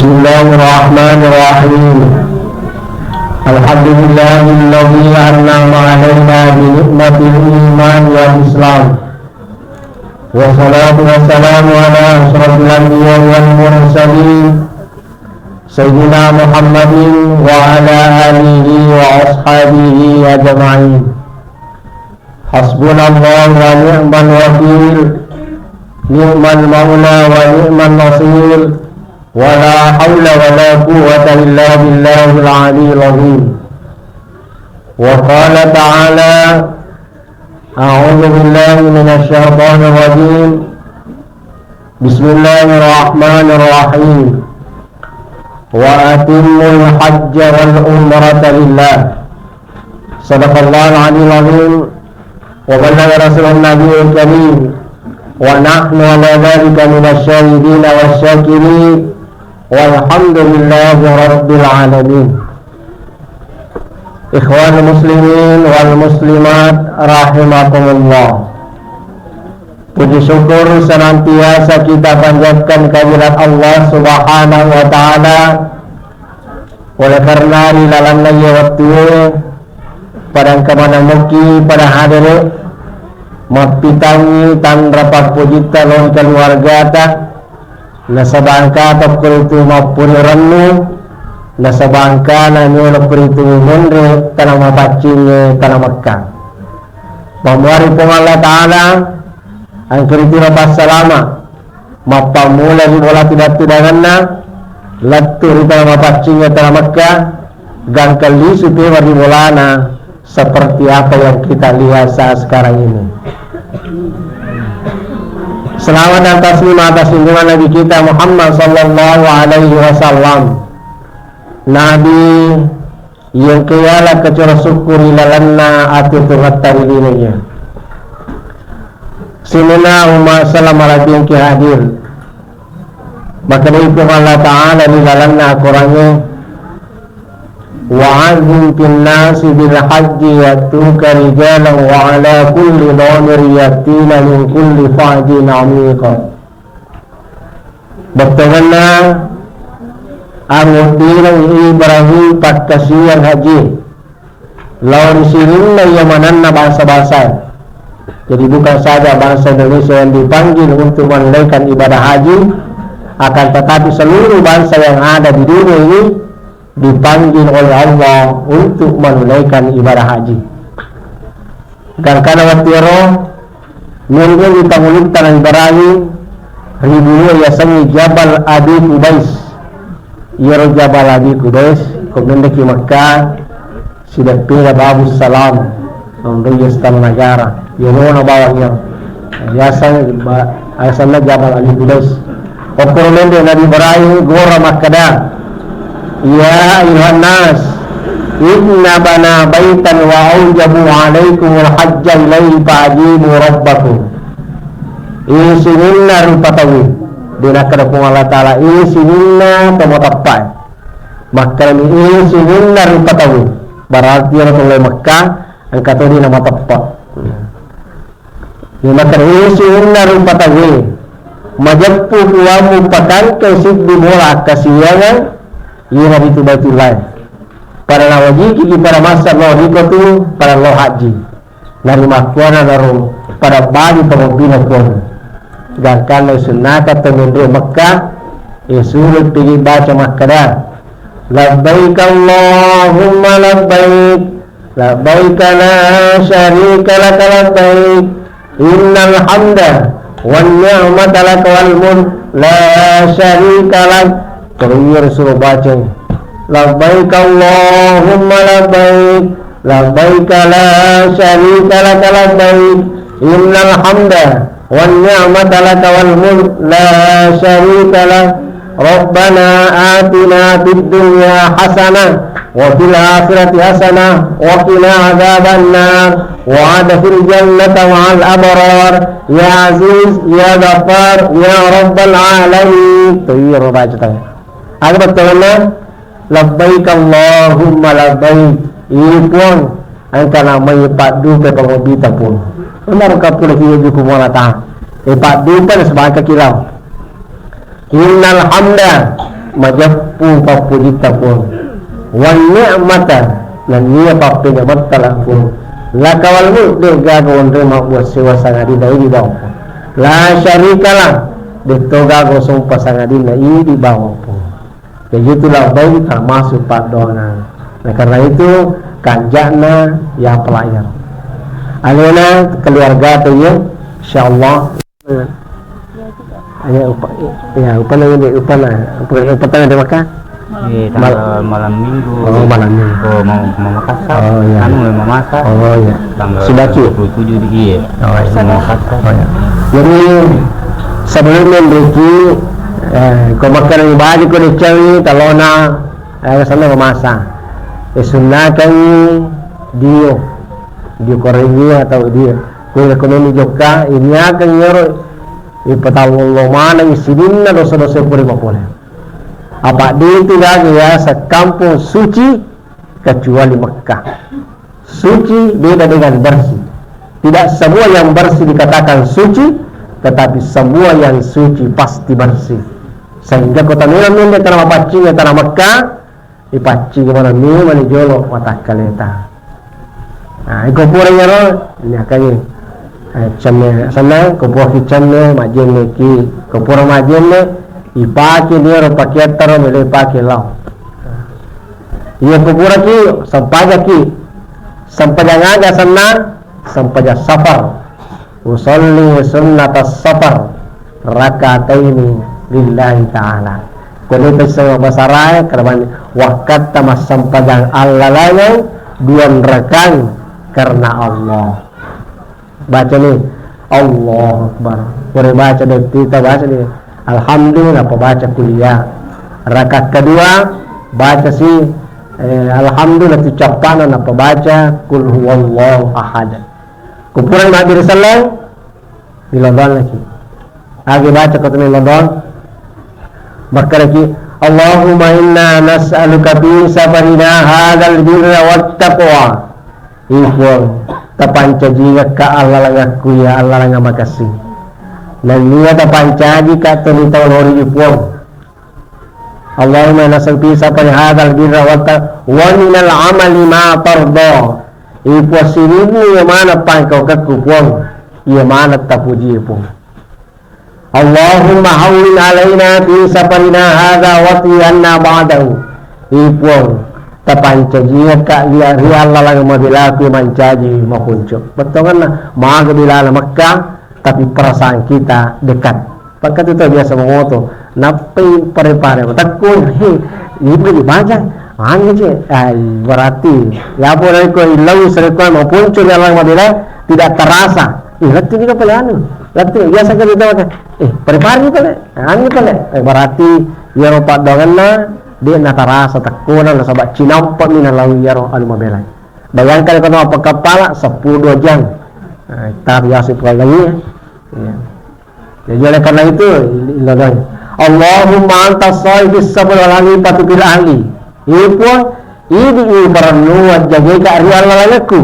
Bismillahirrahmanirrahim. Alhamdulillahilladzi an'ama 'alaina bi ni'matil iman wal islam. Wassalatu wassalamu ala asyrafil anbiya'i wal mursalin sayyidina Muhammadin wa ala alihi wa ashabihi ajma'in. Hasbunallahu wa ni'mal wakil, ni'mal maula wa ni'mal nasir. ولا حول ولا قوة إلا بالله العلي العظيم. وقال تعالى: أعوذ بالله من الشيطان الرجيم. بسم الله الرحمن الرحيم. وأتموا الحج والعمرة لله. صدق الله العلي العظيم وبلغ رسول النبي الكريم ونحن على ذلك من الشاهدين والشاكرين walhamdulillahi rabbil alamin. Ikhwan muslimin wal muslimat rahimakumullah. Puji syukur senantiasa kita panjatkan kehadirat Allah subhanahu wa ta'ala. Oleh karena di dalam naya waktu pada kemana muki pada hadir mapitangi tan rapat puji talon keluarga ta nasa bangka tapkul itu maupun rannu nasa bangka na nyolok itu munre tanah mapacing tanah Makkah. Pamwari pong Allah Ta'ala ang kritu rapas salama mapamula di bola tidak-tidangan na lattur tanah mapacing tanah Makkah gang kali supaya di bola na seperti apa yang kita lihat saat sekarang ini. Selawat dan taslim atas junjungan Nabi kita Muhammad sallallahu alaihi wasallam, Nabi yang kaya kecura syukuri lalanna ati tuhat taridininya. Sinuna umat salam alaihi yang hadir. Maka dari itu Allah Ta'ala di lalanna Al-Qurannya, wa'azim fin nasi bil hajji yatuka rijalan wa ala kulli dhamir yatina min kulli fa'jin 'amiqa. Bertengana angutirang Ibrahim patkasian haji lawan sirinna yamananna bangsa-bangsa. Jadi bukan saja bangsa Indonesia yang dipanggil untuk menunaikan ibadah haji, akan tetapi seluruh bangsa yang ada di dunia ini dipanggil oleh Allah untuk menunaikan ibadah haji. Dan karena waktu minggu kita mulukkan Ibrahim ribunya yasangi Jabal Abi Qubais. Yero Jabal Abi Qubais kemudian di Makkah sudah pindah Abu Salam untuk Yastan negara. Yero na bawahnya yasannya Jabal Abi Qubais. Kemudian Nabi Ibrahim gora Makkah. Ya ayuhan nas, inna bana baitan wa aujabu alaikumul hajja ilaihi fa'ajibu rabbakum. Isininna rupatawi dinakadapung Allah Ta'ala isininna tomotapai. Maka isininna rupatawi berarti yang oleh Makkah angkat ini nama tepat. Maka isininna rupatawi majappu kuamu pakan kesik dimulak kasiyangan ia itu Baitullah. Para nawaji kiki para masa lo rikotu para lo haji. Nari makuana narum para bagi pemobina pun. Dan kalau sunaka temendri Makkah, sulit pergi baca Makkah. Labbaik Allahumma labbaik, labbaik la syarika laka labbaik, innal hamda wan ni'mata laka wal mulk la syarika lak. Terus suruh baca labbaik Allahumma labbaik, labbaik la syarika laka labbaik, innal hamda wan ni'mata laka wal mulk la syarika lak. Rabbana atina fid dunya hasanah wa fil akhirati hasanah wa qina adzabannar wa adkhil jannata ma'al abrar ya aziz ya ghaffar ya rabbal alamin. Terus baca Aga betul labbaik Allahumma labbaik. Ini pun angka namanya padu ke pengobita pun. Benar kapul kiyo juku mola ta. Padu kan sebagai kilau. Innal hamda majappu papujita pun wan ni'mata lan niya papi ni'mat talakun lakawal mulk de gago on rema buat sewa sangadina ini bawa pun la syarikalah de to gago sumpah sangadina ini bawa pun jadi itulah baik termasuk padona. Nah karena itu kanjana yang pelayar alena keluarga tu ya insyaallah ya upana ada makan malam minggu. Oh malam minggu. Oh mau Makassar. Oh iya. Anu mau masak. Oh iya. Sudah ki. 27 di iya. Oh iya. Mau Makassar. Oh iya. Jadi sebelum memberi kau makan yang baju kau dicari talona sana memasak. Sunahkan dia korengi atau dia kau ekonomi juga ini akan nyuruh ipatawallah mana isidinna dosa-dosa puri boleh. Apa dia itu lagi ya sekampung suci kecuali Mekah. Suci beda dengan bersih. Tidak semua yang bersih dikatakan suci, tetapi semua yang suci pasti bersih. Sehingga kota Milan ini tanah pacingnya tanah Mekah, dipaci kemana ni mana jolok mata kaleta. Nah, ikut puranya loh, ini akannya. Camnya sana, kupur kicamnya majen leki, kupur majennya. Ipaki dia ro pakai taro mele pakai lau. Ia kubura ki sampaja ngaga sana sampaja safar. Usolli sunnat safar rakataini lillahi ta'ala. Kalau pesawat basarai kerana wakat tamas sampajang Allah lain dua rekan karena Allah. Baca ni Allah Akbar. Boleh baca dan kita baca ni. Alhamdulillah pembaca kuliah. Rakaat kedua baca alhamdulillah ucapan apa baca kul huwallahu ahad. Kumpulan Nabi sallallahu di London lagi. Lagi baca kata ni London. Maka lagi Allahumma inna nas'aluka fi safarina hadzal birra wat taqwa. Ikhwan tapanca jika ka Allah langaku ya Allah langa makasih. Dan dia terpancaji kat tunita lori ipuang. Allahumma nasal pisa pada hadal birra wa minal amali ma tarda. Ipuang sini yang mana pangkau kekupuang, yang mana tapuji ipuang. Allahumma hawlin alaina pisa parina hadha wa tiyanna ba'dahu. Ipuang terpancaji kat dia Allah lagi madilaku mancaji makuncup. Betul kan? Maha bila Makkah. Tapi perasaan kita dekat. Pakai itu biasa mengoto. Napi pare-pare. Takut, ini boleh dibaca. Hanya je. Berarti. Ya boleh kau ilau serikuan maupun curi Allah Madinah tidak terasa. Lati ni kau boleh anu. Lati biasa kita makan. Pare-pare ni boleh. Hanya boleh. Berarti ya ropak donganna dia nak terasa takunan sebab cinampak ni lalu ya roh alumabelai. Bayangkan kalau apa kepala 10 jam. Tak biasa sekali lagi ya. Jadi oleh karena itu Allahumma antas sahibis sabr wal alifatu bil ahli. Ipuan ini perluat jaga ke ari Allah lagaku.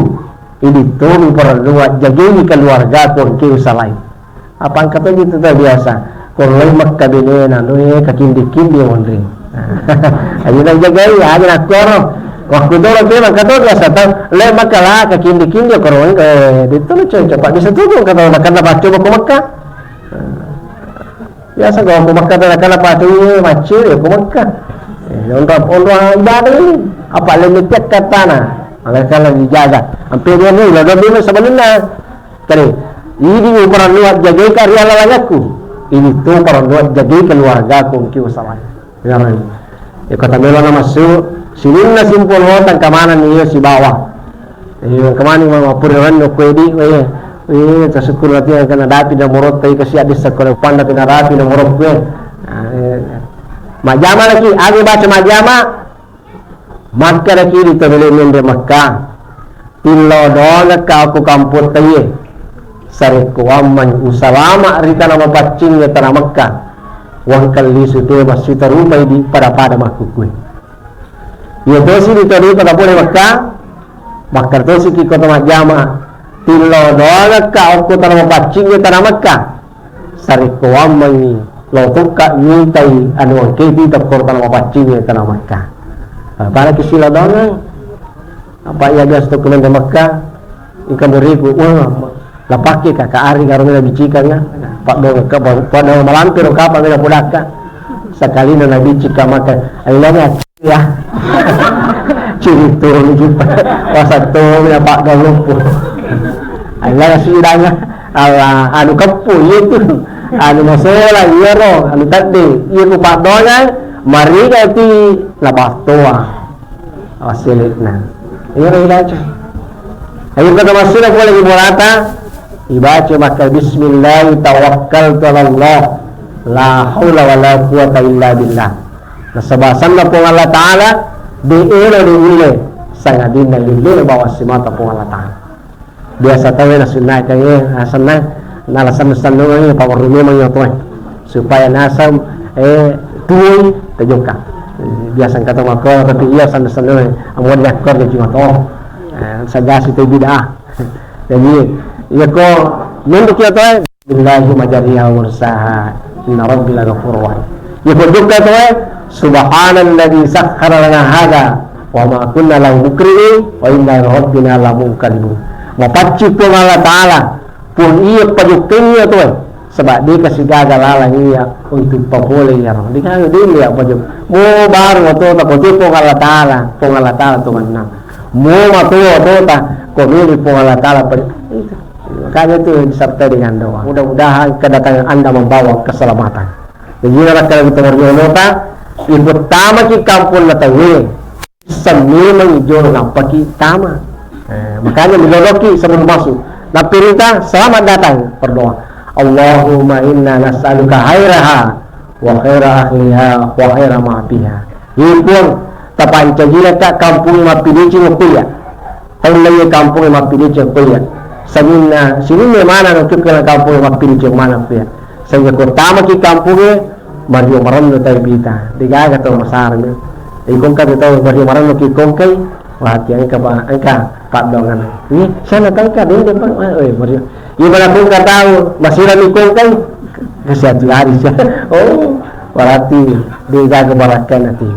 Ini tu perluat jaga keluarga pun ke usalai. Apa kata gitu tak biasa. Kalau Makkah binena nu kakindi-kindi mondring. Ayo nak jaga ya aja nak koro. Waktu dulu dia kata biasa tahu le Makkah kakindi-kindi koro itu lu cepat bisa turun kata makan apa coba ke Makkah. Biasa kalau ke Makkah tak kala patu macam ya ke Makkah. Untuk ibadah ini apa limit kata na. Mereka lagi jaga. Hampir dia ni lah dulu sebenarnya. Kali ini peran luat jaga karya lalaku. Ini tu peran luat jaga keluarga ku ki usaha. Ya kata melo masuk sini na simpul hotan kemana ni si bawah. Kemana mau puruan no kuedi tersyukur nanti akan dapat dan morot tapi kasih adis sekolah pandai dan rapi dan morot gue. Majama lagi, agi baca majama. Maka lagi di terbelimin di Makkah. Tilo doa kau ku kamput taye. Sariku aman usalama rita nama pacing ya tanah Makkah. Wang kali sudah masih terupai di pada makukui. Ya dosi di tadi pada boleh Makkah. Maka dosi ki kota majama. Tilo doa kau ku tanah pacing ya tanah Makkah. Sariku aman lo tuka nyitai anu kiti tak korban wapacinya kana Makkah. Para kisila donang apa ya gas to kulen Makkah ikan beriku lapaki ka ari karena bicikanya pak do ka pada malampir ka pa mena pudaka sekali na bicika Makkah ailanya ya ciri turun kita wasatu ya pak galupu ailanya sidanya ala anu kepu itu anu masalah iya ro anu tadi iya ku pak donya mari ti labas toa asilitna iya ro aja ayo kata masuk aku lagi berata dibaca maka bismillah tawakkaltu ala Allah la haula wala quwata illa billah nasabasan na po Allah Ta'ala diile sangat dinna lilil bawa simata po Allah Ta'ala biasa tahu na sunnah kayo asan na nalasan sandungan pa warumi man yo supaya nasam tuoy tajuka biasa kata mako tapi iya sandungan amon yakor di cuma sagasi tayo bidah jadi iya ko nunduk ya toy billahi majariha mursaha inna rabbil ghafurur rahim iya ko dukka toy subhanalladzi sakhkhara lana hadza wa ma kunna lahu muqrinin wa inna rabbina lamunqalibun mapacci po Allah Ta'ala pun iya pajukinnya toy sebab dia kasih gagal lalang iya untuk papole ya di kayo din ya pajuk mo baru to ta ko po Allah Ta'ala to manang mo matuwa to ta ko milih po Allah Ta'ala makanya itu disertai dengan doa. Mudah-mudahan kedatangan Anda membawa keselamatan. Jadi kalau kita berjolota, ibu tama ki kampung natawi, semi mengjol nampak ki tama. Makanya meloloki sebelum masuk. Nah perintah selamat datang berdoa. Allahumma inna nas'aluka khairaha wa khaira ahliha wa khaira ma fiha. Ipun tapanca jila ka kampung mapilici ngokuya. Taulay kampung mapilici ngokuya. Sabina sini mana nak kena kampung mapili ceng mana pia saya ko tama ki kampung mario maran tayo bita diga to masar ni ikon ka to mario maran ki kongkai wati ang ka ba angka padongan ni sana tayo ka din pa mario ibala ko ka tahu masira ni kongkai kasi lari siya oh warati diga ka barakan ati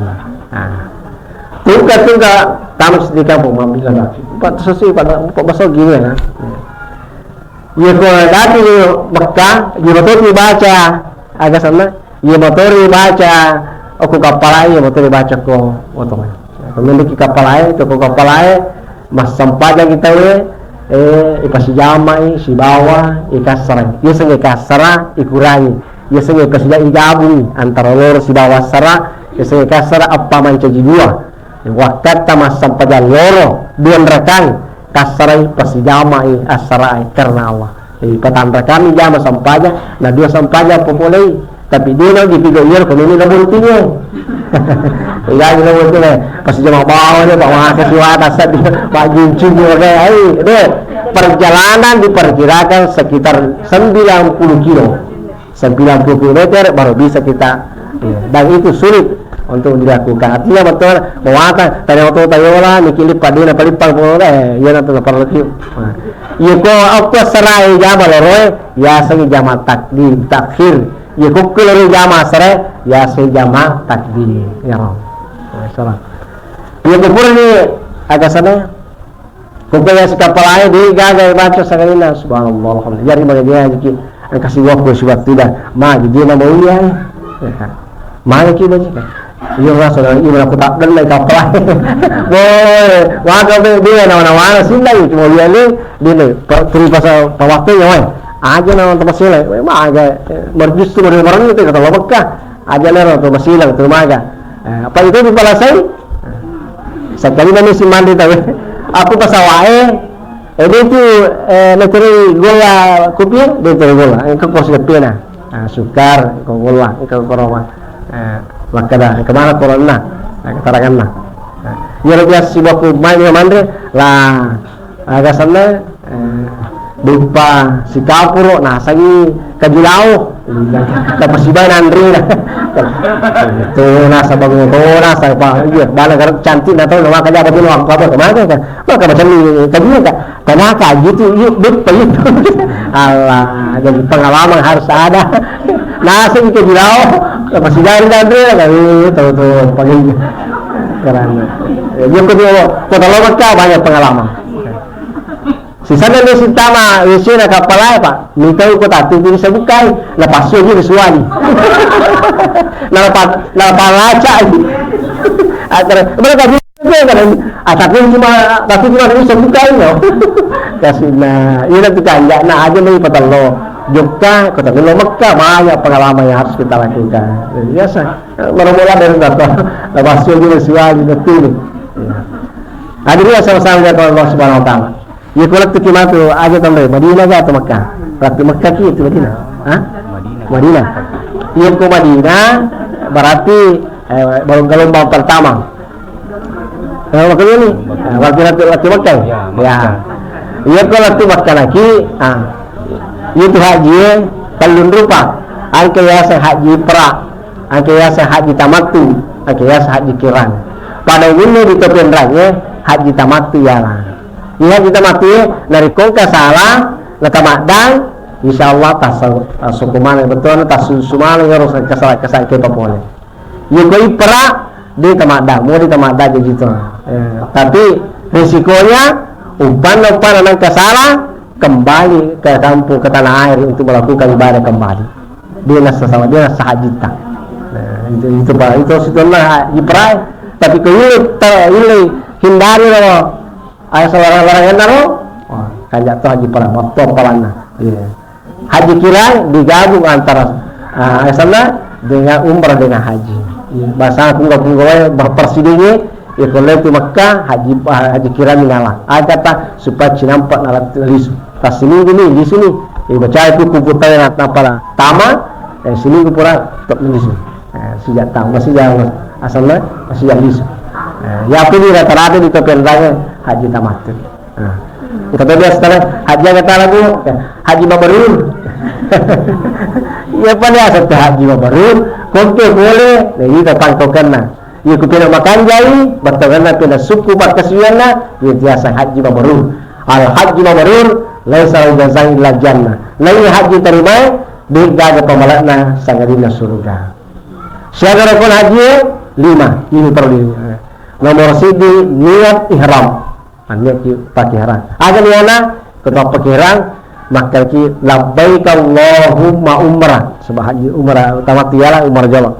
tuka tamas di kampung mamila lagi pat sesi pada pasal gini ya iya ko dati Makkah iya motor baca agak sana iya motor baca aku kapalai iya motor baca ko oto memiliki kapalai to ko kapalai mas sampaja kita ipasijamai si bawa ikasara iya senge kasara ikurangi iya senge kasija igabung antara loro si bawa sara iya senge kasara apa mancaji dua waktu tamas sampaja loro duan rekan kasarai pasijamai asarai karena Allah patandra kami jama sampaja na dua sampaja popolei tapi dia lagi tiga year kami ni labuntinya iya ni labuntinya pasijama bawa dia bawa kesiwata sad pak gincing dia perjalanan diperkirakan sekitar 90 kilo 90 km baru bisa kita dan itu sulit untuk dilakukan artinya betul mewata tadi waktu tayola nikilip padina palipang po iya na to parlaki iya ko ako sarai jama loroy ya sang jama takdim takhir iya ko kulori jama sarai ya sang jama takdim ya ro salah iya ko pura ni agak sana ko kaya sa kapalay di gagay baca sa kanina subhanallah alhamdulillah yari magagaya jiki ang kasih waktu suwat tidak magi di na mo iya magi ba jika iya rasa iya aku tak kenal kapal boy waga dia nawana sila cuma dia ni teri pasal waktunya weh aja nama tempat sila mah agak berjustu barang itu kata Mekah aja lah tempat sila itu maga apa itu dibalasai sekali nami si mandi tahu aku pasawae dia tu nateri gola kopi dia tu gola engkau kursi pena sukar engkau gola engkau koroma maka dah kemana corona keterangan lah ya biasa si baku main mandre lah agak sana lupa si kapuro nah sagi kajilau dapat si bayi nandri lah itu nasa bangun itu nasa apa iya bala garuk cantik atau nama kerja apa dulu apa kemana kan maka macam ni kajian kan kenapa gitu yuk itu Allah jadi pengalaman harus ada nasi ke Jirau, masih dari Andre, kami tahu paling karena dia kota Lombok banyak pengalaman. Sisanya dia sintama, isinya kapal lain pak. Minta kota tu bisa bukai, lepas tu dia disuani. Lepas laca. Mereka juga kan, tapi cuma bisa bukai no. Kasih nah, ini nanti kan, ya nah aja nih patalo. Jogja, kota Lombok banyak pengalaman yang harus kita lakukan. Biasa, mula dari data, lepas tu dia disuani betul. Hadirin sama-sama dengan Allah Subhanahu Wa Taala. Ya kalau tu kima tu aja tambah Madinah atau Makkah? Berarti Makkah itu Madinah. Hah? Madinah. Iya ke Madinah berarti baru gelombang pertama. Waktu ini, waktu Makkah. Ya. Iya kalau tu Makkah lagi, itu haji talun rupa. Angka yasa haji pra, angka yasa haji tamattu, angka yasa haji kiran. Pada umumnya di topen raya haji tamattu ya lah. Ia kita mati dari kongka salah nata madang insyaallah tasukuman betul tasusuman harus kesalahan kita boleh ia koi perak di tamadang mau di tamadang gitu tapi risikonya umpan anak kesalah kembali ke kampung ke tanah air untuk melakukan ibadah kembali dia sesama dia sahajita itu situlah ibarat tapi kau hindari loh ayah seorang-orang yang naro, kajak tu haji perang, waktu perangna. Haji kirang digabung antara sana dengan umrah dengan haji. Bahasa tunggu-tunggu berpersidingnya, ya kalau itu Makkah haji kirang mengalah. Ada tak supaya cinampak nalat lisu. Tas sini gini, di sini. Baca itu kumpulan yang apa tama, sini kumpulan tak lisu. Sejak tahu masih jauh asalnya masih jauh lisu. Ya pilih rata-rata di topenranya haji tamattu. Kata dia setelah haji kata lagu haji mabrur. Ya pada asal haji mabrur, konte boleh. Jadi datang tokenna. Ya kupina makan jai, bertokenna pina suku berkasianna, ya biasa haji mabrur. Al haji mabrur laisa jazaa illa jannah. Lain haji terima digaga pamalakna sangadina surga. Syarat rukun haji 5, ini perlu. Nomor sidi niat ihram, niat pakai ihram. Ada niana ketua pakai ihram maka ki labbaik Allahumma umrah sebab haji umrah utama tiara umrah jawa.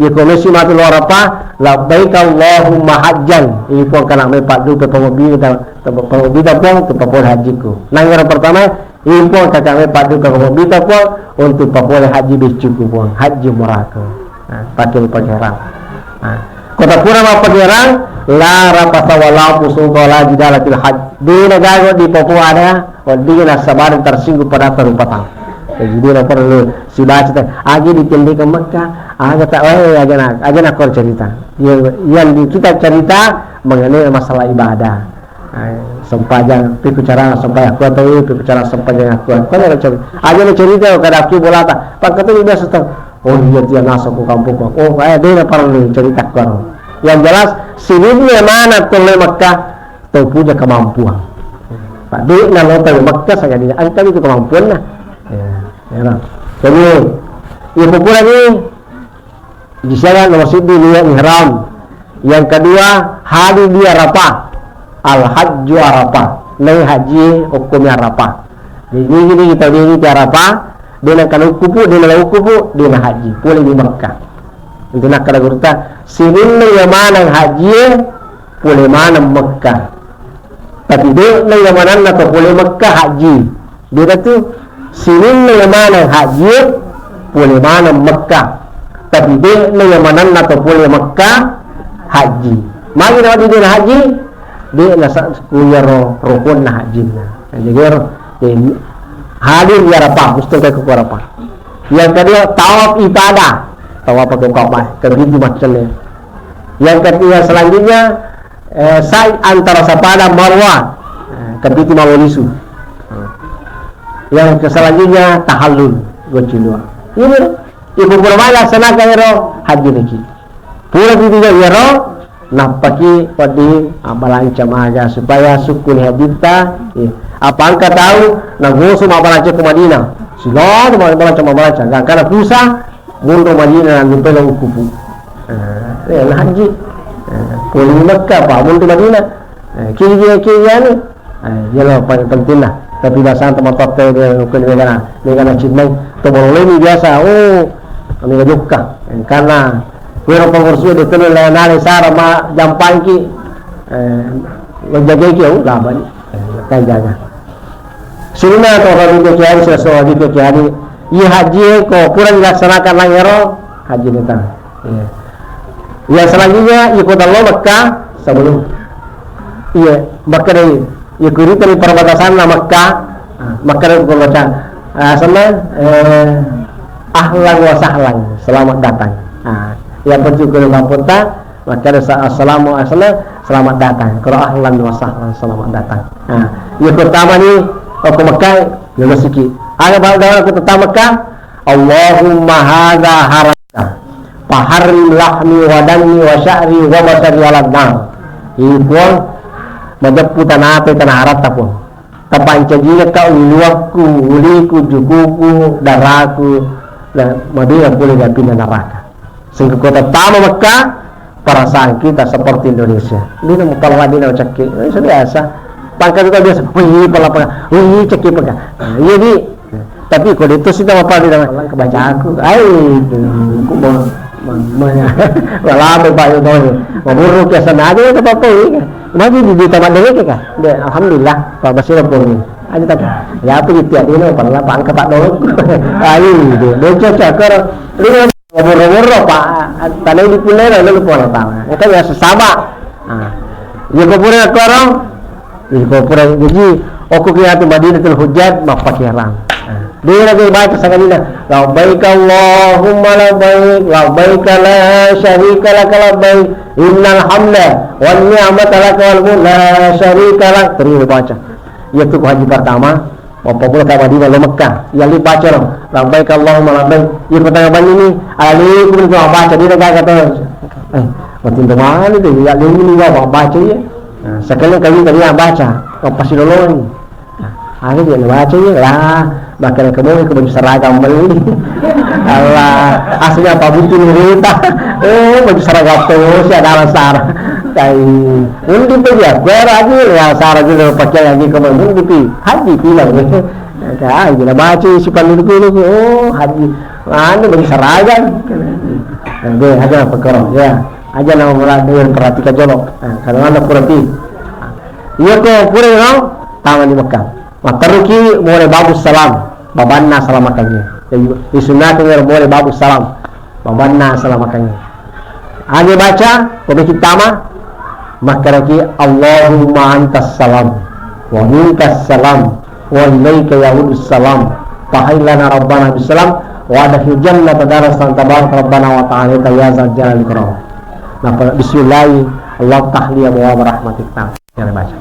Ia komisi mati luar apa labbaik Allahumma hajjan. Ini pun kena mepat du pemobil pun untuk hajiku. Nang yang pertama ini pun kakak mepat du pemobil pun untuk papol haji bicuku pun haji umrahku. Pakai ihram. Kota pura apa gerang la rapasa wala fusuqa la jidala fil hajj di negara di Papua ada di nasabar tersinggung pada perupatan jadi dia perlu si baca agi ditindih ke Mekah aga tak aja nak cerita yang kita cerita mengenai masalah ibadah sempajang piku cara sampai aku tahu piku cara sempajang aku kan ada cerita kada aku bolata pak kata biasa tahu oh dia masuk ke kampung oh dia perlu cerita kau yang jelas sini mana toleh Mekah tu punya kemampuan Pak Dik nak nonton Mekah saya dia angkat itu kemampuan lah ya jadi ibu pula ni di sana nomor sidi niat ihram yang kedua hari di Arafah al hajju Arafah naik haji hukumnya Arafah jadi ini kita di Arafah dia nak kalau kupu dia nak kupu dia nak haji boleh di Mekah itu nak kada gurta sinin yang mana haji boleh mana Mekah tapi dia yang mana nak boleh Mekah haji dia tu sinin yang mana haji boleh mana Mekah tapi dia yang mana nak boleh Mekah haji mari nak dia haji dia nak kuliah rukun haji jadi hadir di Arafah mesti ke Arafah yang kedua tawaf ibadah tawaf pakai kaabah kebegitu macamnya yang ketiga selanjutnya sa'i antara Safa dan Marwah kebegitu mawalisu yang selanjutnya tahallul gocilua ini ibu bermala senaka ero haji lagi pula tiga ero napaki padi amalan camaga supaya sukun hadita apa angka tahu nagosu amalan ke Madinah Sila macam karena pusah mundur Madinah dan pelong kupu. Haji. Pulang Mekah pak mundur Madinah. Kiri ni. Yalah paling penting lah. Tapi bahasa teman tote dia kena Chinai. Tu boleh ni biasa. Kami juga karena Wiro pengurus dia tu nari sarama jampai ki. Menjaga ki lah bani. Kai jaga. Sunnah atau hari kekian sesuatu hari kekian ini haji ko kurang dilaksanakan lagi haji kita. Yang selanjutnya ikut Allah Mekah sebelum Mekah dari ikut dari perbatasan Mekah dari perbatasan sama ahlan wa sahlan selamat datang. Yang penting kalau pun tak maka assalamualaikum selamat datang. Kalau ahlan wa sahlan selamat datang. Yang pertama ni aku Mekah ya sikit. Ada pada aku tetap Mekah. Allahumma hadza haraka faharrim lahmi wa dami wa sya'ri wa basari ala nar. Ibu majapu tanah apa tanah harap tapun. Tapancajinya kau uliwaku, uliku, jukuku, darahku dan Madinah boleh pindah neraka. Sehingga kota tamu Mekah perasaan kita seperti Indonesia. Ini nama kepala Madinah cekik. Ini biasa. Pangkat kita biasa, cekik pangkat. Iya ni. Tapi kalau itu sih tak apa dia orang kebaca aku. Aku lama pak itu ni. Buruk ke sana aja tak apa ni. Maju di tempat dia ke? Alhamdulillah Pak Basir pun. Aja tak. Ya apa gitu dia ni pernah pangkat tak dulu. Dia cocok kor. Buruk pak. Tadi di Pulau lalu pulang tahu. Itu ya sesama. Ya kepuran korang. Kepuran gaji. Aku kira tu Madinatul Hujjat mafakiran. Dia lagi baca sekali dah. Labbaik Allahumma labbaik, labbaik la syarika lak labbaik, innal hamda wan ni'mata lak wal mulk la syarika lak. Terus baca. Iaitu haji pertama, apabila ke Madinah lalu Mekah. Yang dibaca loh. Labbaik Allahumma labbaik. Yang pertama ini alaikum baca dia kata. Betul tu mana tu? Ya ini baca ya. Sekali kali baca. Kau pasti dulu ni. Hari dia baca ya lah. Bahkan kemudian ke baju seragam beli. Allah, aslinya apa butuh cerita. Baju seragam tu si ada alasan. Kai, ini dia. Gua lagi ya sarah juga pakai lagi kemudian di haji bilang ni. Kai, dia baca si pandai dulu. Haji. Mana baju seragam. Dia aja perkara ya. Aja nama melatih perhatikan jolok. Kalau anda perhati. Ia ko pura taman di Mekah. Mataruki boleh bagus salam. Babanna salam makannya. Disunatkan boleh bagus salam. Babanna salam makannya. Hanya baca, kalau kita maka lagi Allahumma antas salam wa minkas salam wa ilaika ya'udus salam. Fahailana rabbana bisalam wa adkhil jannata darasan tabarak rabbana wa ta'ala ya zal jalali ikram. Nah, bismillah Allah tahliya wa rahmatik ta. Jangan baca.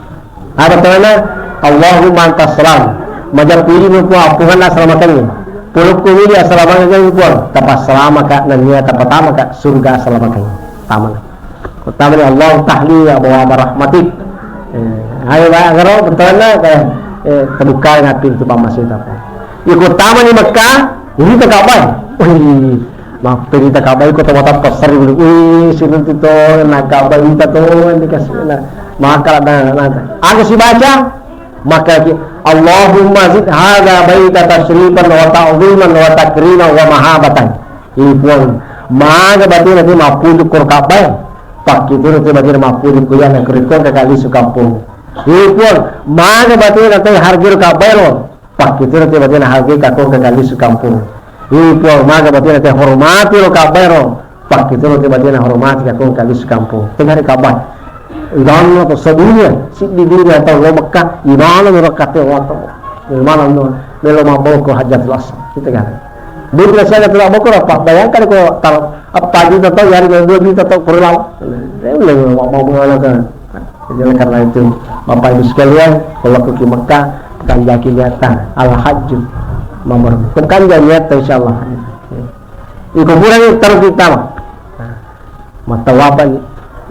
Ada mana Allahumma antas salam. Majar pili mo po apuhan asalamatanya. Puluk kumili asalamatanya po. Tapas salama ka nanya tapatama ka surga asalamatanya. Tama na. Tama ni Allah tahliya wa rahmatik. Ayo ba ngaro betul na kaya terbuka nga pintu pamasin apa. Ikut tama ni Mekah, ini tak kabay. Maaf pergi tak kabay ko tempat pasar dulu. Sini tu nak kabay kita tu dikasih na. Maka ada. Aku si baca maka Allahumma zid hadza baita tashrifan wa ta'dhiman wa takriman wa mahabatan. Ipuan maga batin nanti mapudu kor kabay. Pak itu nanti batin mapudu kuyan yang kerikon kali sukampung. Ipuan maga batin nanti hargir kabay lo. Pak itu nanti batin hargir kakor kali sukampung. Ipuan maga batin nanti hormati lo kabay lo. Pak itu nanti batin hormati kakor kali sukampung. Tengah kabay. Idana atau sedunia, si di dunia atau lo Mekah, idana merekatnya waktu, malam tu, melo mabuk ke Hajarul Aswad, kita kan. Bila saya tidak mabuk apa? Bayangkan kalau apa juta atau hari 2 juta atau kurang, boleh mau mengatakan. Jadi karena itu, Bapak Ibu sekalian, kalau ke Mekah, akan jaki nyata, al-hajj, nomor, bukan nyata insyaallah. Itu kurang terus kita, mata wapan.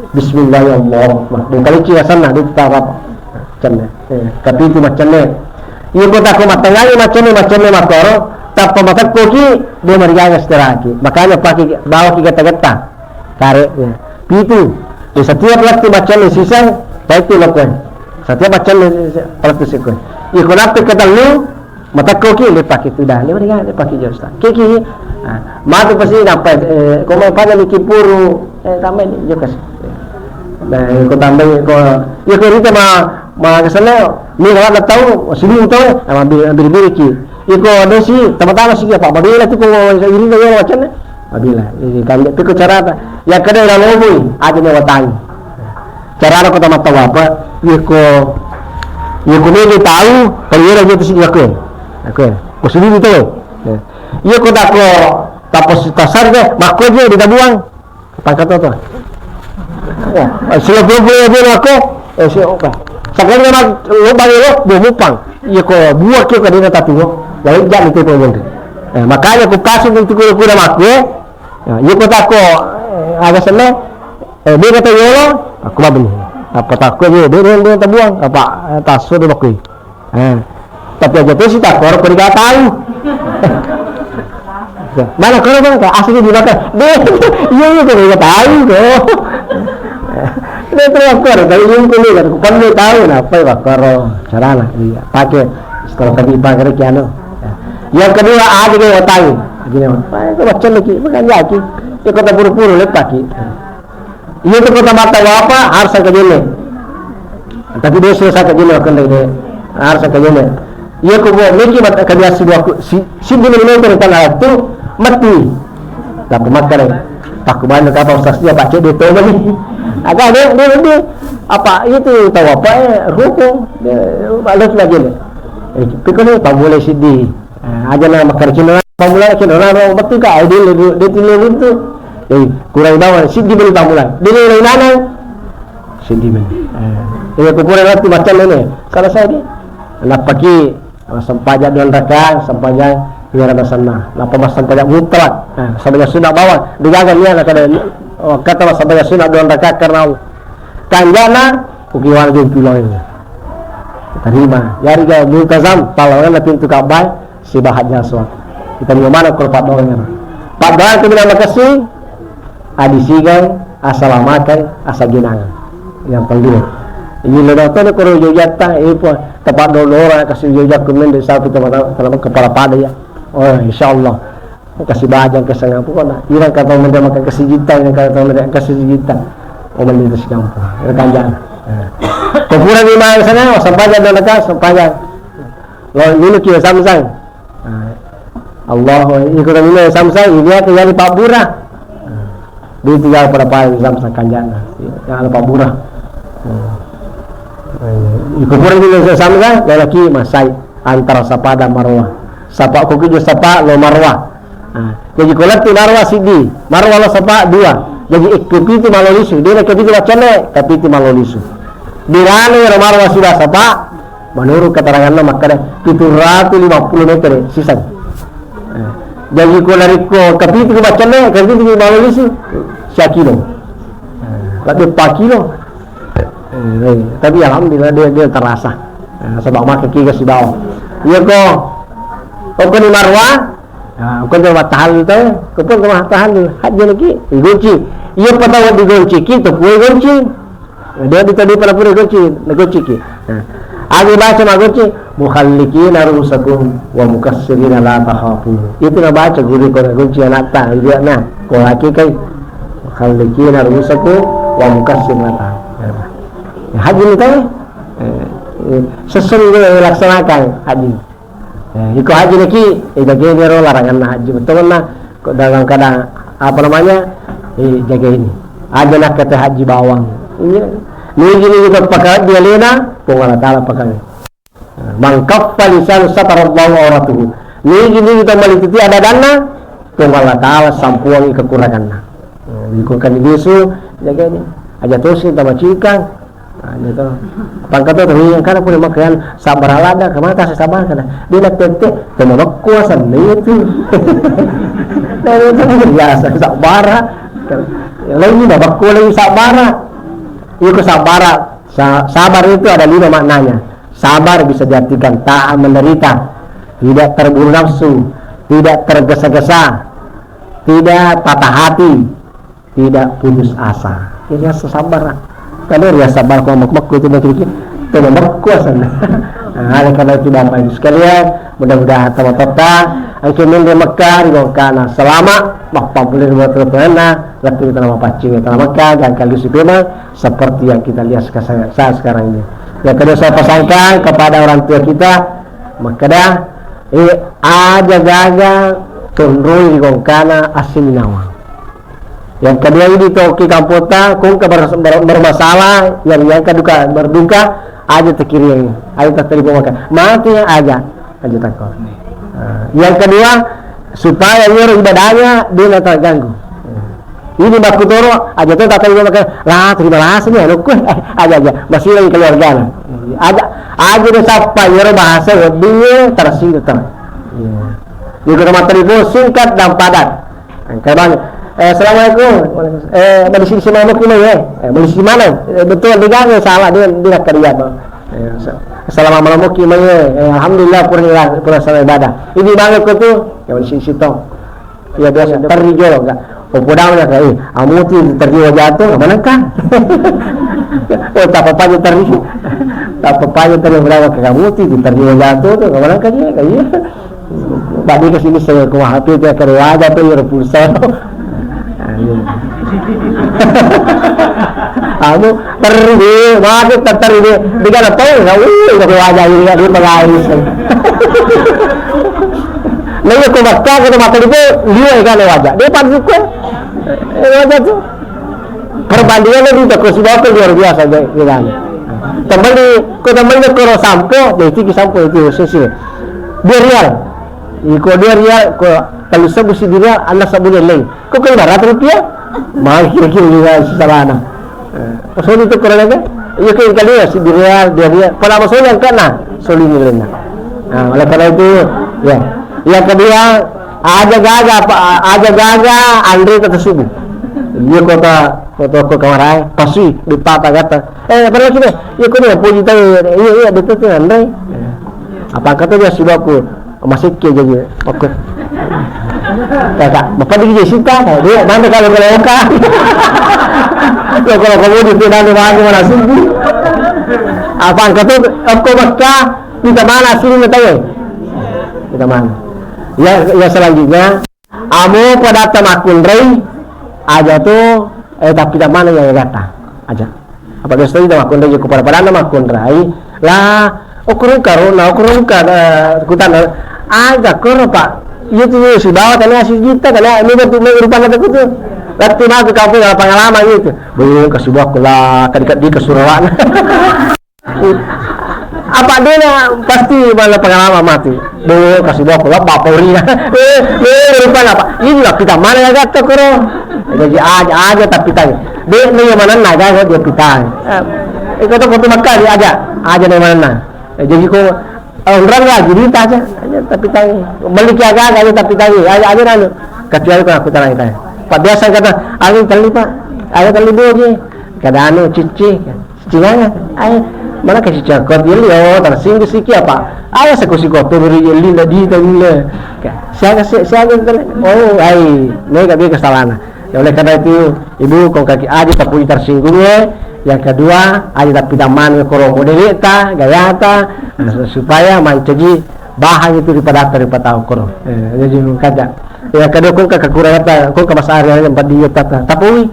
Bismillahirrahmanirrahim. Bukan lagi sana di tarap. Macam ni. Tapi itu macam ni. Ia kata aku matang lagi macam ni makoro. tanpa makan koki dia meriaga setelah ki. Makanya pakai bawa ki gata-gata tarik ya. Itu di setiap waktu baca ni sisa baik tu lakukan. Setiap baca ni waktu sekon. Iko nape kata lu mata koki le pakai tu dah. Le meriaga le pakai je ustaz. Kiki matu pasti dapat kau mau pada ni kipuru tambah ni je kas. Nah, kau tambah kau kau rita ma kesana ni nak tahu sini tahu ambil ki. Iko ada sih teman-teman sih apa bila tu kau ini dia macam mana bila ini kan itu ko cara apa ya kada ila loboi aja ni watang cara ko tamat tahu apa iko ni tahu kalau dia tu sih aku ko sini tu iko dak ko tapos tasar ke mako je dia buang apa kata tu ya sila dia aku si apa sekarang nak lobang lo mupang iko buah ke kada tak tu baik jangan itu pun makanya aku kasih itu kurang aku ya aku tak aku agak senang dia kata yolo aku babin apa tak aku dia buang apa tas sudah aku tapi aja tu sih tak orang pergi tahu mana kalau bang asli di mana dia pergi tahu dia terus kalau yang kulit aku kan dia tahu apa ya kalau cara lah pakai setelah tadi pakai kiano. Yang kedua ada yang tahu gini itu macam lagi bukan lagi itu kota puru-puru letak itu kota mata apa harus ke jele tapi dia selesai ke jele akan dia harus ke jele ia ko lagi mata kerja si dulu itu kan itu mati tak makan tak mana kata ustaz dia baca dia tahu lagi agak dia apa itu tahu apa rukun dia balas lagi pikir tak boleh sedih aja nak makan cina pamula cina orang betul ke dia tidur itu kurang bawah sidi beli pamula dia lain nana sidi beli dia kurang waktu macam ni kalau saya ni nak pergi sampajak dan raka sampajak biar ada sana nak pas sampajak mutlak sampajak sudah bawa dijaga ni nak ada kata sampajak sudah dan raka karena kanjana ukiwan je pulang ini terima yari ga multazam pahlawan pintu kabai si bahatnya suat kita di mana kalau pak doanya pak doa itu bila makasih adi sigai asalamatkan asa ginangan yang kedua ini ledak tu kalau jojata itu tepat dulu orang kasih jojat kemen di saat kita kalau kepala pada ya oh insyaallah kasih bajang kesayang pokoknya irang kata mereka makan kasih juta yang kata mereka kasih juta oh menjadi sekampung rekanjan kuburan di mana sana sampai dan dekat sampai lo ini kita sama-sama Allah ikut ini samsai dia tinggal di Pak Burah dia tinggal pada Pak Samsai Kanjana yang ada Pak Burah ikut pun ini samsai lelaki masai antara Sapa dan Marwah Sapa kuki juga Sapa lo Marwah jadi kolat tu Marwah sidi Marwah lo Sapa dua jadi ikut itu malolisu dia ikut itu wacana tapi itu malolisu di rane Marwah sudah Sapa menurut keterangannya maka 750 meter sisa jadi ko lariko tapi itu bacanya kasi itu malu sih 1 kilo tapi 4 kilo tapi alhamdulillah dia terasa sebab makan kiki si bawah iya ko di Marwah ko di matahan itu ko pun matahan haji lagi gunci iya patawad di gunci kita kue gunci dia ditadi pada pura gunci ki Agi baca magoci mukhallikina rusakum wa mukassirina la takhafun. Itu na baca guru ko gunci anak ta dia na ko laki kai mukhallikina rusakum wa mukassirina la takhafun. Haji ni tahu sesuai dengan laksanakan haji. Iko haji lagi jaga ini larangan haji betul na dalam keadaan apa namanya jaga ini. Ada nak kata haji bawang. Ini juga pakai dia lena Allah Ta'ala pakai mangkaffa lisan satarallahu auratuhu ini kita melituti ada dana Allah Ta'ala sampuangi kekurangannya dikurkan di bisu jaga ini aja terus kita macikan gitu pangkat itu yang karena punya makan sabar alada kemana saya sabar karena dia nak tete temenok kuasa itu dari itu biasa sabar lain ini babak lagi sabar itu sabar itu ada 5 maknanya. Sabar bisa diartikan taat menderita, tidak terburu nafsu, tidak tergesa-gesa, tidak patah hati, tidak putus asa. Ya sabar. Kalau dia sabar kau mak itu begitu, itu berkuasa. Nah, oleh karena itu Bapak Ibu sekalian, mudah-mudahan teman-teman angkemin di Mekah di kana selama Bapak boleh buat terpena, lalu kita nama pacing kita Mekah dan kali supaya seperti yang kita lihat saat sekarang ini. Yang kedua saya pesankan kepada orang tua kita, maka dah aja gaga tundul di kana asininawa. Yang kedua ini toki kamputa kung bermasalah, yang kedua berduka aja terkiring, aja terterima makan mati aja takut. Yang kedua supaya nyuruh ibadahnya dia tidak terganggu. Ini baku toro aja tuh tak terima makan lah terima kasih ya lu aja masih lagi keluarga aja deh siapa nyuruh bahasa dia tersinggung di rumah terima singkat dan padat. Karena Assalamualaikum. Beli sini mana kau ya? Beli sini mana? Betul digang salah dia nak kerja bang. Assalamualaikum kimanya. Alhamdulillah pura salah ibadah. Ini banget kau tu. Ya beli sini situ. Ya biasa terjadi enggak? Oh podangnya kayak amuti terjadi jatuh mana kan? Oh tak apa-apa terjadi. Tak apa-apa terjadi berapa ke amuti terjadi jatuh tu mana kan ya kayak. Tadi ke sini saya ke hati dia kerja aja tu ya pulsa. Kamu terdi, masih terdi. Dia nak tahu, kau wajah ini dia pengais. Lalu kau baca kau mata dia, dia kan wajah. Dia panggil kau, wajah tu. Perbandingan lebih tak kau sebab tu luar biasa je, kan? Kembali kau sampo, dia sampo itu sesuai. Dia real, kau dia real, kau kalau sebut si dia, anak sebutnya lain. Kau kena ₹100, mahal kira-kira juga sesalana. Soalnya itu kurang aja. Ia kali ya si dia. Pada masalah yang kena, soalnya lain. Nah, oleh karena itu, ya. Yang kedua, aja gaga, Andre kata subuh. Dia kota kamarai, pasti di papa kata. Pernah sini, ia kau ni puji tahu, iya betul tu Andre. Apa kata dia subuhku masih kerja je, oke. Kakak, bapak di Jessica, dia mana kalau kan? Kalau kamu di sini mana sini? Apa kata aku Mekah kita mana sini tahu? Kita mana? Ya selanjutnya, kamu pada temakun rei aja tuh, tapi kita mana yang kata aja. Apa dia setuju temakun rei kepada temakun rei lah. Kurung kutan aja kurang pak. Itu si bawa tanya si kita kan ini bentuk rupa kata tu. Waktu nak kau punya pengalaman itu. Belum kasih buah kula di kesuruhan. Apa dia pasti malah pengalaman mati. Belum kasih buah kula bapori. Rupa apa? Inilah kita mana ya kata kuro. Jadi aja tapi tanya. Dia ni mana nak dia pitang. Kata foto Makkah dia aja ni mana. Jadi kau orang lagi di aja tapi tangi balik agak aja tapi tangi aja lalu kecuali kalau aku tangi pak biasa kata ayo kali pak ayo kali dua je kada anu cici cinganya ayo mana kasih cakot dia lihat tersinggung sikit apa ayo sekusi kotor beri jeli lagi tadi saya oh ai mereka dia kesalahan oleh karena itu ibu kau kaki aja tak punya tersinggungnya. Yang kedua, ada tapi daman korong modelita, gayata, supaya mencegah bahan itu daripada tahu korong. Jadi kada. Yang kedua, kau kekurangan, kau kemasaan yang badi tata. Tapi,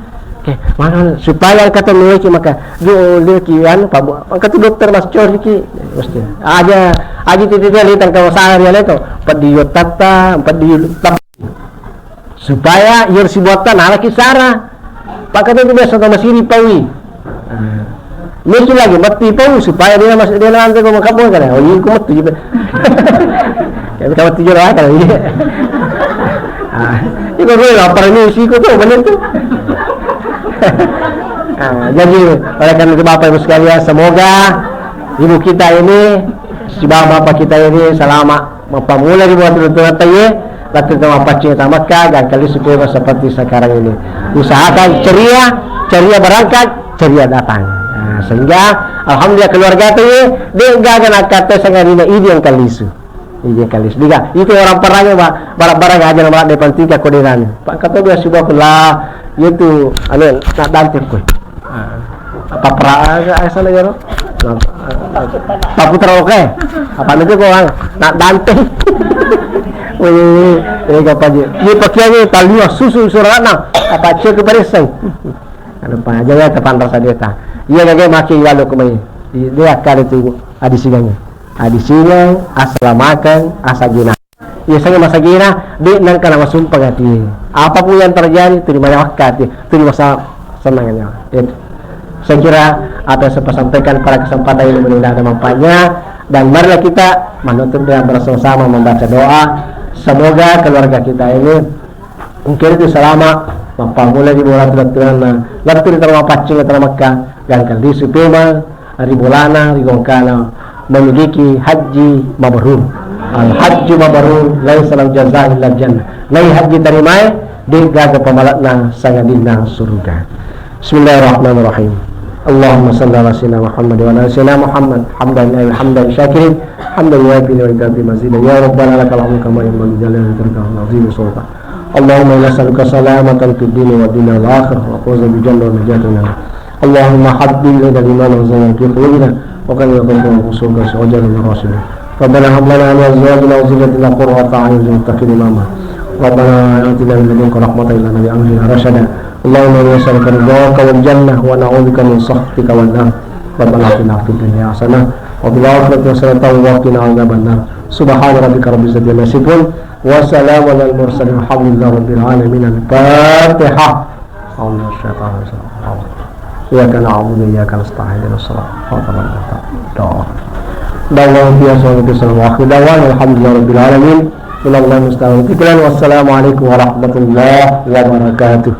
mana supaya kata mereka maka dia kian, kata dokter mas Coriki, mesti. Aja tidak lihat kemasaan yang itu, badi tata, badi supaya ia sibuatan ala kisara. Pak kata itu biasa sama sini pawi. Mesti lagi mati pun supaya dia masuk dia nanti kau makapun kan? Oh ini kau mati juga. Kau mati juga kan? Ini kau lapar ni si kau tu benar tu. Jadi oleh karena itu Bapak Ibu sekalian, semoga ibu kita ini, si bapak kita ini selama mula dibuat turun-turun ya. Lalu kita mempacing tamatkan dan kali supaya seperti sekarang ini. Usahakan ceria berangkat, ceria datang. Sehingga alhamdulillah keluarga tu dia gagan kata sangat ini yang kali isu. Iya kali diga. Itu orang perangnya Pak, barang-barang aja nama depan tiga kodenan. Pak kata dia sebuah kelah itu anu nak dantir koy. Apa peraga asal ya no? Pak putra oke. Apa nanti kok nak dantir. Wih, ini apa aja? Ini pakaiannya talinya susu surana. Apa cek keberesan? Anu pa aja ya tepan rasa deta. Iya gage maki walu kemai. Dia akan itu adisinanya. Adisingan asal makan asagina. Biasanya masagina di nang kana masumpah hati. Apapun yang terjadi terima wakati, terima senangnya. Saya kira apa yang saya sampaikan pada kesempatan ini mudah-mudahan ada manfaatnya dan marilah kita menutup dengan bersama-sama membaca doa. Semoga keluarga kita ini mungkin itu selama mapamula di bulan Tuhan waktu di terma pacing terma Makkah dan kali supema di bulana di gongkana memiliki haji mabrur. Al haji mabrur laisa lahu jazaa'un illa jannah. Lai haji tarimai di gaga pamalatna sangadina surga. Bismillahirrahmanirrahim. Allahumma salli ala sayyidina Muhammad wa ala sayyidina Muhammad hamdan syakirin hamdan yuwafi wa yukafi mazidah ya rabbana lakal hamdu kama yanbaghi li jalali wajhika wa 'azimi sultanik. Allahumma inna nas'aluka salamatan fid dini wa dunya wal akhirah wa fawzan bil jannati wa najatan. Allahumma habbib ilaina al-iman wa zayyinhu fi qulubina wa qina adhaban usulka sawajana min rasulih. Rabbana hab lana min azwajina wa dhurriyyatina qurrata a'yun lil-muttaqin imama. Rabbana atina min ladunka rahmatan wa hab lana rashada. Allahumma inna nas'aluka ridhaka wal jannah wa na'udzubika min sakhatika wan nar. Rabbana atina fid dunya hasanah wa fil akhirati hasanah wa qina adzaban nar. Subhana rabbika rabbil izzati amma yasifun wa salamun alal mursalin walhamdulillahi rabbil alamin. Al-Fatihah. Allahu syaitanir rajim. Iyyaka na'budu wa iyyaka nasta'in ihdinas siratal mustaqim. Dawa biasa itu selalu akhir dawan alhamdulillahi rabbil alamin. Wassalamualaikum warahmatullahi wabarakatuh.